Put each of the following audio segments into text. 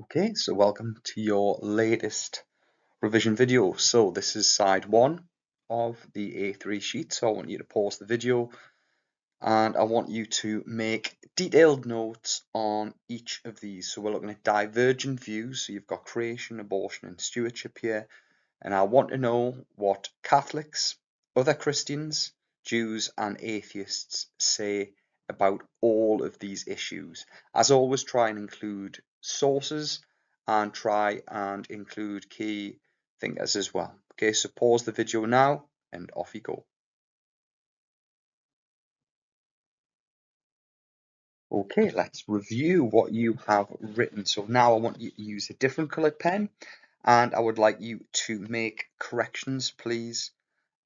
Okay, so welcome to your latest revision video. So this is side 1 of the A3 sheet. So I want you to pause the video and I want you to make detailed notes on each of these. So we're looking at divergent views. So you've got creation, abortion and stewardship here. And I want to know what Catholics, other Christians, Jews and atheists say about all of these issues. As always, try and include sources and try and include key thinkers as well. Okay, so pause the video now and off you go. Okay, let's review what you have written. So now I want you to use a different coloured pen and I would like you to make corrections, please,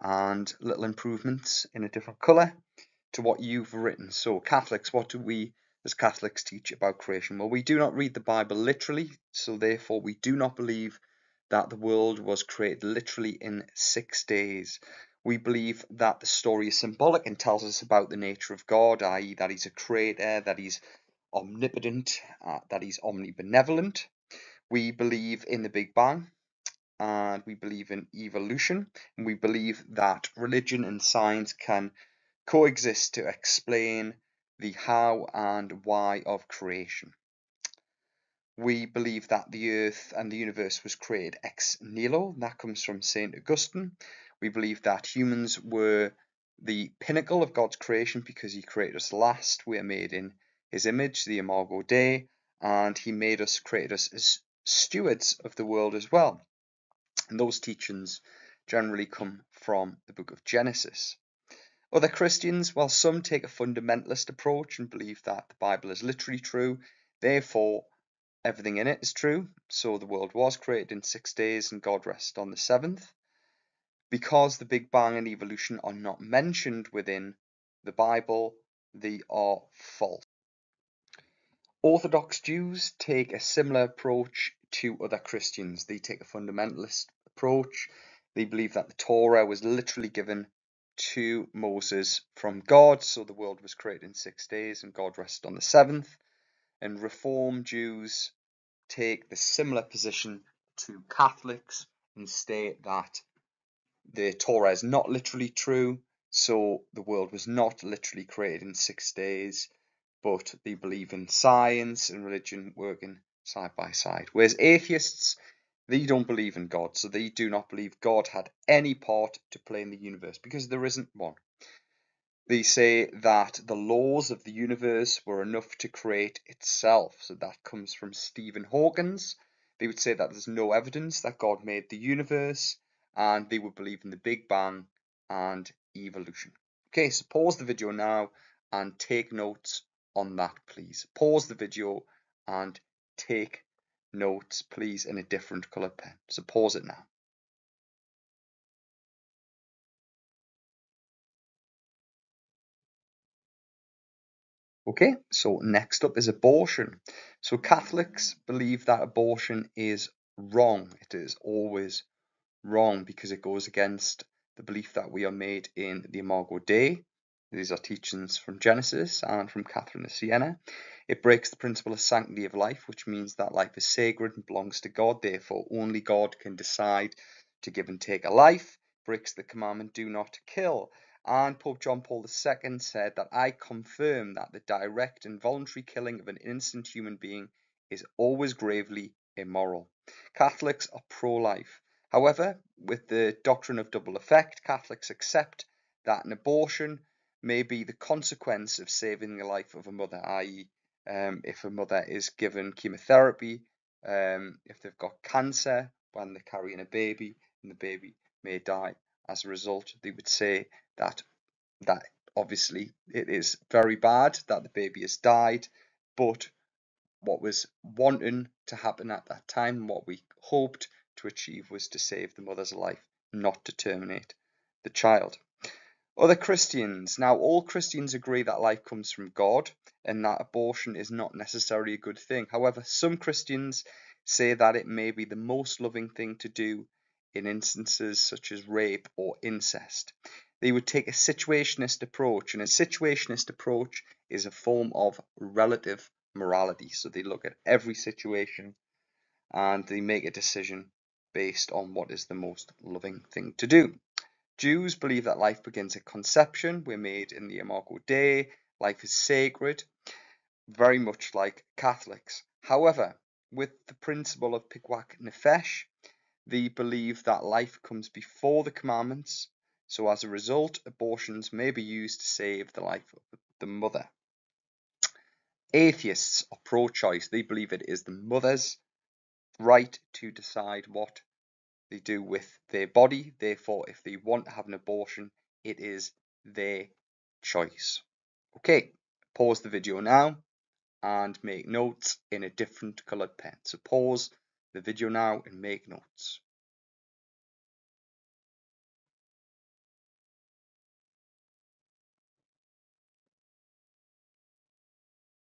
and little improvements in a different colour to what you've written. So Catholics, what do we as Catholics teach about creation? Well, we do not read the Bible literally, so therefore we do not believe that the world was created literally in 6 days. We believe that the story is symbolic and tells us about the nature of God, i.e. that he's a creator, that he's omnipotent, that he's omnibenevolent. We believe in the Big Bang, and we believe in evolution, and we believe that religion and science can coexist to explain the how and why of creation. We believe that the earth and the universe was created ex nihilo. That comes from St. Augustine. We believe that humans were the pinnacle of God's creation because he created us last. We are made in his image, the Imago Dei, and he created us as stewards of the world as well. And those teachings generally come from the book of Genesis. Other Christians, while some take a fundamentalist approach and believe that the Bible is literally true, therefore everything in it is true, so the world was created in 6 days and God rested on the seventh. Because the Big Bang and evolution are not mentioned within the Bible, they are false. Orthodox Jews take a similar approach to other Christians. They take a fundamentalist approach. They believe that the Torah was literally given to Moses from God, so the world was created in 6 days and God rested on the seventh. And Reform Jews take the similar position to Catholics and state that the Torah is not literally true, so the world was not literally created in 6 days, but they believe in science and religion working side by side. Whereas atheists, they don't believe in God, so they do not believe God had any part to play in the universe because there isn't one. They say that the laws of the universe were enough to create itself. So that comes from Stephen Hawkins. They would say that there's no evidence that God made the universe, and they would believe in the Big Bang and evolution. Okay, so pause the video now and take notes on that, please. Pause the video and take notes, please, in a different colored pen. So pause it now. Okay, so next up is abortion. So Catholics believe that abortion is wrong. It is always wrong because it goes against the belief that we are made in the Imago Dei. These are teachings from Genesis and from Catherine of Siena. It breaks the principle of sanctity of life, which means that life is sacred and belongs to God. Therefore, only God can decide to give and take a life. Breaks the commandment, do not kill. And Pope John Paul II said that I confirm that the direct and voluntary killing of an innocent human being is always gravely immoral. Catholics are pro-life. However, with the doctrine of double effect, Catholics accept that an abortion may be the consequence of saving the life of a mother, i.e. If a mother is given chemotherapy, if they've got cancer when they're carrying a baby and the baby may die as a result, they would say that obviously it is very bad that the baby has died, but what was wanting to happen at that time, what we hoped to achieve, was to save the mother's life, not to terminate the child. Other Christians. Now, all Christians agree that life comes from God and that abortion is not necessarily a good thing. However, some Christians say that it may be the most loving thing to do in instances such as rape or incest. They would take a situationist approach, and a situationist approach is a form of relative morality. So they look at every situation and they make a decision based on what is the most loving thing to do. Jews believe that life begins at conception. We're made in the Imago Dei. Life is sacred, very much like Catholics. However, with the principle of Pikuach Nefesh, they believe that life comes before the commandments. So as a result, abortions may be used to save the life of the mother. Atheists are pro-choice. They believe it is the mother's right to decide what they do with their body. Therefore, if they want to have an abortion, it is their choice. Okay, pause the video now and make notes in a different coloured pen. So pause the video now and make notes.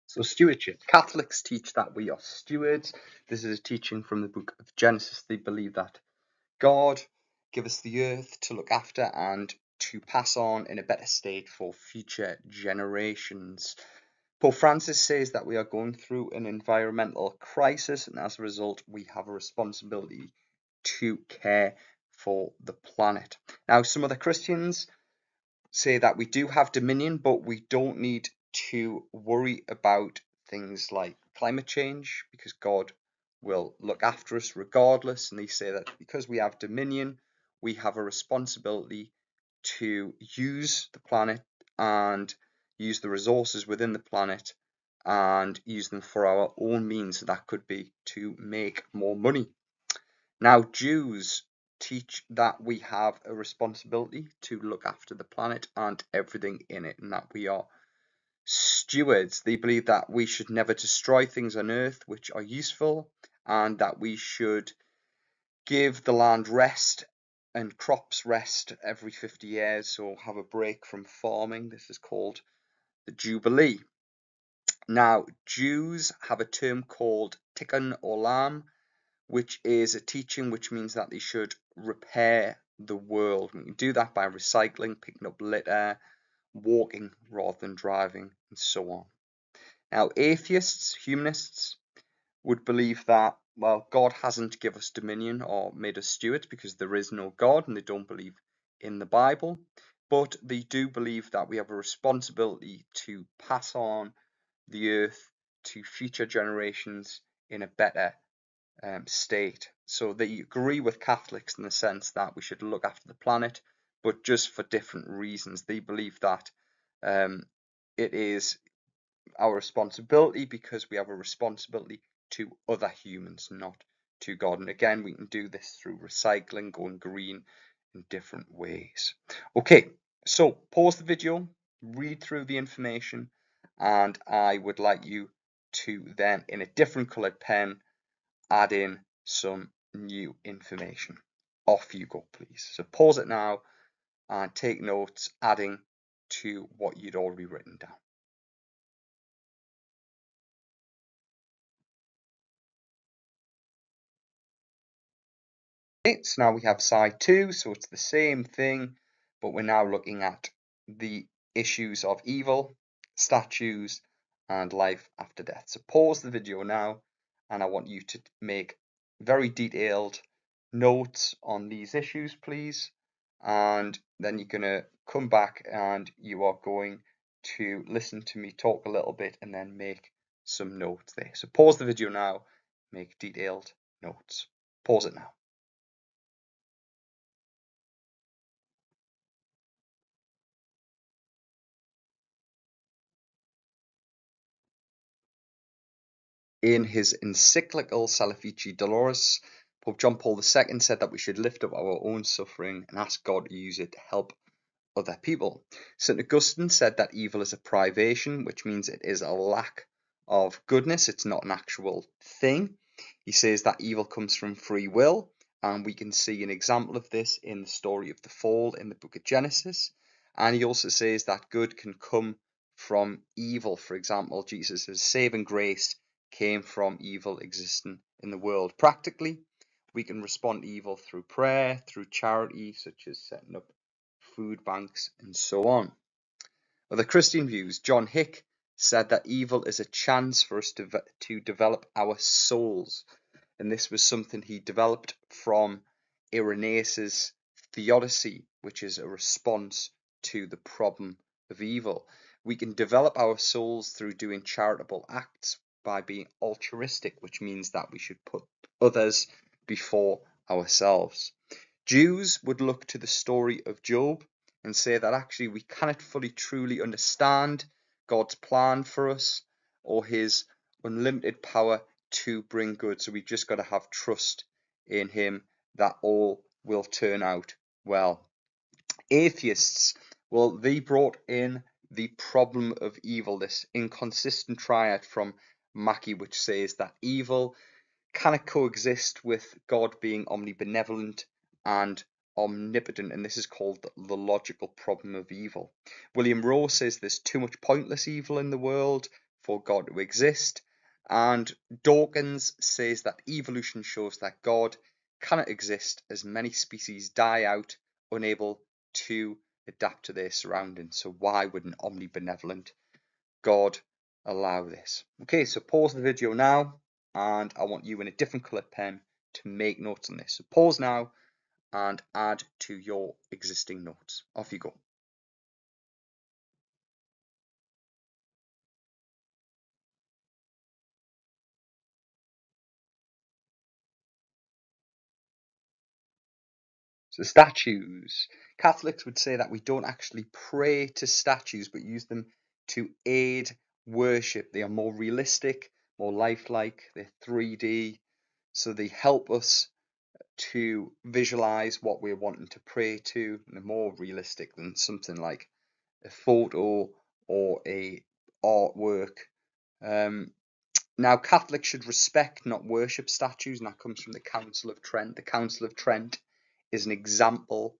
So stewardship. Catholics teach that we are stewards. This is a teaching from the book of Genesis. They believe that God gave us the earth to look after and to pass on in a better state for future generations. Pope Francis says that we are going through an environmental crisis, and as a result, we have a responsibility to care for the planet. Now, some other Christians say that we do have dominion, but we don't need to worry about things like climate change because God will look after us regardless. And they say that because we have dominion, we have a responsibility to use the planet and use the resources within the planet and use them for our own means. So that could be to make more money. Now, Jews teach that we have a responsibility to look after the planet and everything in it, and that we are stewards. They believe that we should never destroy things on earth which are useful, and that we should give the land rest and crops rest every 50 years, so have a break from farming. This is called the Jubilee. Now, Jews have a term called Tikkun Olam, which is a teaching which means that they should repair the world. We can do that by recycling, picking up litter, walking rather than driving, and so on. Now, atheists, humanists, would believe that, well, God hasn't given us dominion or made us stewards because there is no God, and they don't believe in the Bible. But they do believe that we have a responsibility to pass on the earth to future generations in a better state. So they agree with Catholics in the sense that we should look after the planet, but just for different reasons. They believe that it is our responsibility because we have a responsibility to other humans, not to God. And again, we can do this through recycling, going green in different ways. Okay, so pause the video, read through the information, and I would like you to then, in a different coloured pen, add in some new information. Off you go, please. So pause it now and take notes, adding to what you'd already written down. Okay, so now we have side 2, so it's the same thing, but we're now looking at the issues of evil, statues, and life after death. So pause the video now, and I want you to make very detailed notes on these issues, please. And then you're going to come back and you are going to listen to me talk a little bit and then make some notes there. So pause the video now, make detailed notes. Pause it now. In his encyclical Salvifici Doloris, Pope John Paul II said that we should lift up our own suffering and ask God to use it to help other people. St. Augustine said that evil is a privation, which means it is a lack of goodness. It's not an actual thing. He says that evil comes from free will, and we can see an example of this in the story of the fall in the book of Genesis. And he also says that good can come from evil. For example, Jesus' saving grace came from evil existing in the world. Practically, we can respond to evil through prayer, through charity, such as setting up food banks, and so on. Other Christian views. John Hick said that evil is a chance for us to develop our souls. and this was something he developed from Irenaeus's theodicy, which is a response to the problem of evil. We can develop our souls through doing charitable acts by being altruistic, which means that we should put others before ourselves. Jews would look to the story of Job and say that actually we cannot fully truly understand God's plan for us or his unlimited power to bring good. So we've just got to have trust in him that all will turn out well. Atheists, well, they brought in the problem of evil, this inconsistent triad from Mackey, which says that evil cannot coexist with God being omnibenevolent and omnipotent, and this is called the logical problem of evil. William Rowe says there's too much pointless evil in the world for God to exist, and Dawkins says that evolution shows that God cannot exist as many species die out, unable to adapt to their surroundings. So why would an omnibenevolent God allow this? Okay, so pause the video now, and I want you in a different coloured pen to make notes on this. So pause now and add to your existing notes. Off you go. So statues. Catholics would say that we don't actually pray to statues, but use them to aid worship. They are more realistic, more lifelike, they're 3D, so they help us to visualize what we're wanting to pray to. And they're more realistic than something like a photo or a artwork. Now, Catholics should respect, not worship statues, and that comes from the Council of Trent. The Council of Trent is an example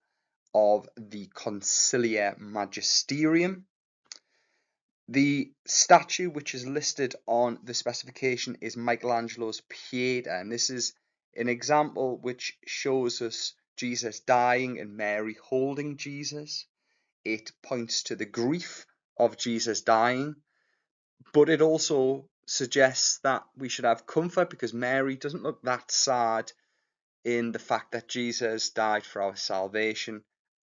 of the Concilia Magisterium. The statue which is listed on the specification is Michelangelo's Pieta, and this is an example which shows us Jesus dying and Mary holding Jesus. It points to the grief of Jesus dying, but it also suggests that we should have comfort because Mary doesn't look that sad in the fact that Jesus died for our salvation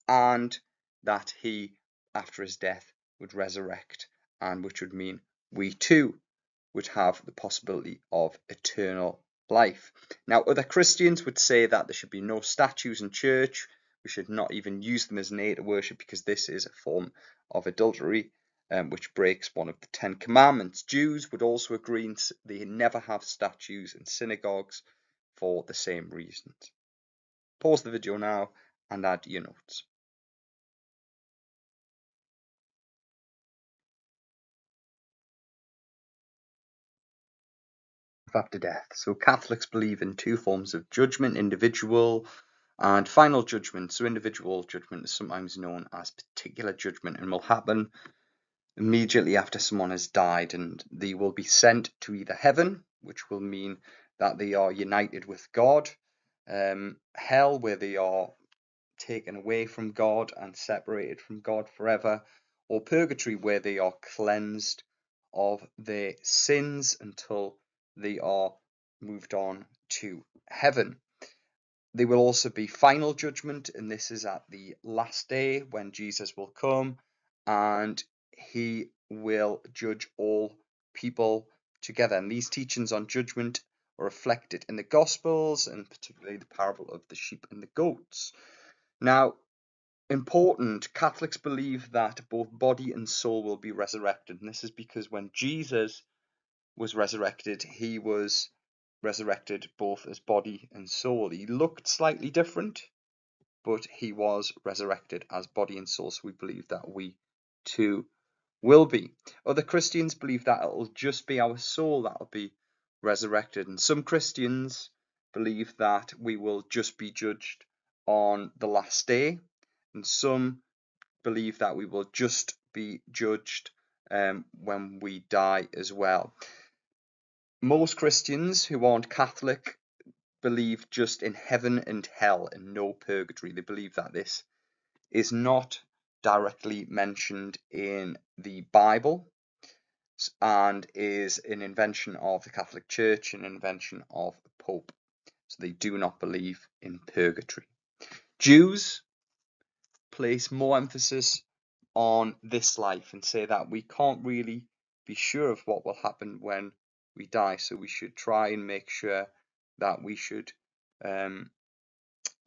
and that he, after his death, would resurrect, and which would mean we too would have the possibility of eternal life. Now, other Christians would say that there should be no statues in church. We should not even use them as an aid to worship because this is a form of adultery, which breaks one of the 10 Commandments. Jews would also agree they never have statues in synagogues for the same reasons. Pause the video now and add your notes. After death. So Catholics believe in two forms of judgment, individual and final judgment. So individual judgment is sometimes known as particular judgment and will happen immediately after someone has died, and they will be sent to either heaven, which will mean that they are united with God, hell, where they are taken away from God and separated from God forever, or purgatory, where they are cleansed of their sins until they are moved on to heaven. There will also be final judgment, and this is at the last day when Jesus will come and he will judge all people together. And these teachings on judgment are reflected in the Gospels, and particularly the parable of the sheep and the goats. Now, important, Catholics believe that both body and soul will be resurrected, and this is because when Jesus was resurrected, he was resurrected both as body and soul. He looked slightly different, but he was resurrected as body and soul, so we believe that we too will be. Other Christians believe that it'll just be our soul that will be resurrected, and some Christians believe that we will just be judged on the last day, and some believe that we will just be judged when we die as well. Most Christians who aren't Catholic believe just in heaven and hell and no purgatory. They believe that this is not directly mentioned in the Bible. and is an invention of the Catholic Church, an invention of the Pope. So they do not believe in purgatory. Jews place more emphasis on this life and say that we can't really be sure of what will happen when we die, so we should try and make sure that we should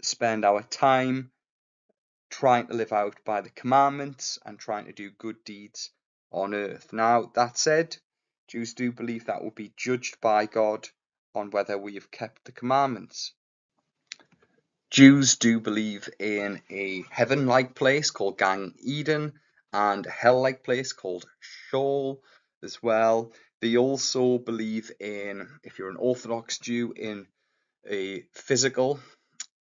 spend our time trying to live out by the commandments and trying to do good deeds on earth. Now, that said, Jews do believe that we'll be judged by God on whether we have kept the commandments. Jews do believe in a heaven-like place called Gan Eden and a hell-like place called Sheol as well. They also believe in, if you're an Orthodox Jew, in a physical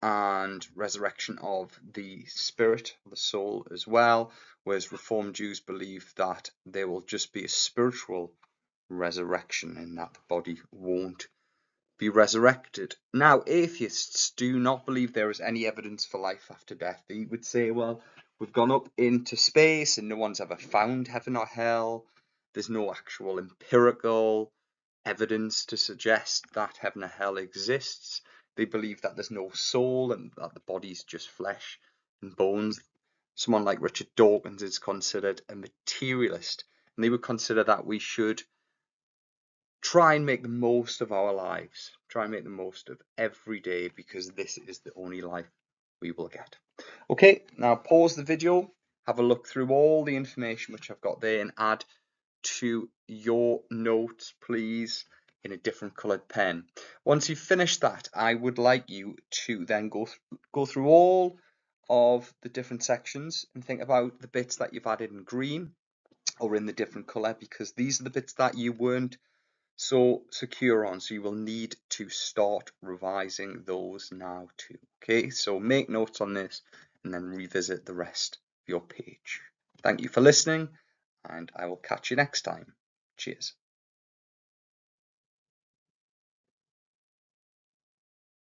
and resurrection of the spirit, the soul as well, whereas Reformed Jews believe that there will just be a spiritual resurrection and that the body won't be resurrected. Now, atheists do not believe there is any evidence for life after death. They would say, well, we've gone up into space and no one's ever found heaven or hell. There's no actual empirical evidence to suggest that heaven or hell exists. They believe that there's no soul and that the body's just flesh and bones. Someone like Richard Dawkins is considered a materialist, and they would consider that we should try and make the most of our lives, try and make the most of every day, because this is the only life we will get. Okay, now pause the video, have a look through all the information which I've got there and add to your notes, please, in a different coloured pen. Once you've finished that, I would like you to then go through all of the different sections and think about the bits that you've added in green or in the different colour, because these are the bits that you weren't so secure on, so you will need to start revising those now too. Okay, so make notes on this and then revisit the rest of your page. Thank you for listening, and I will catch you next time. Cheers.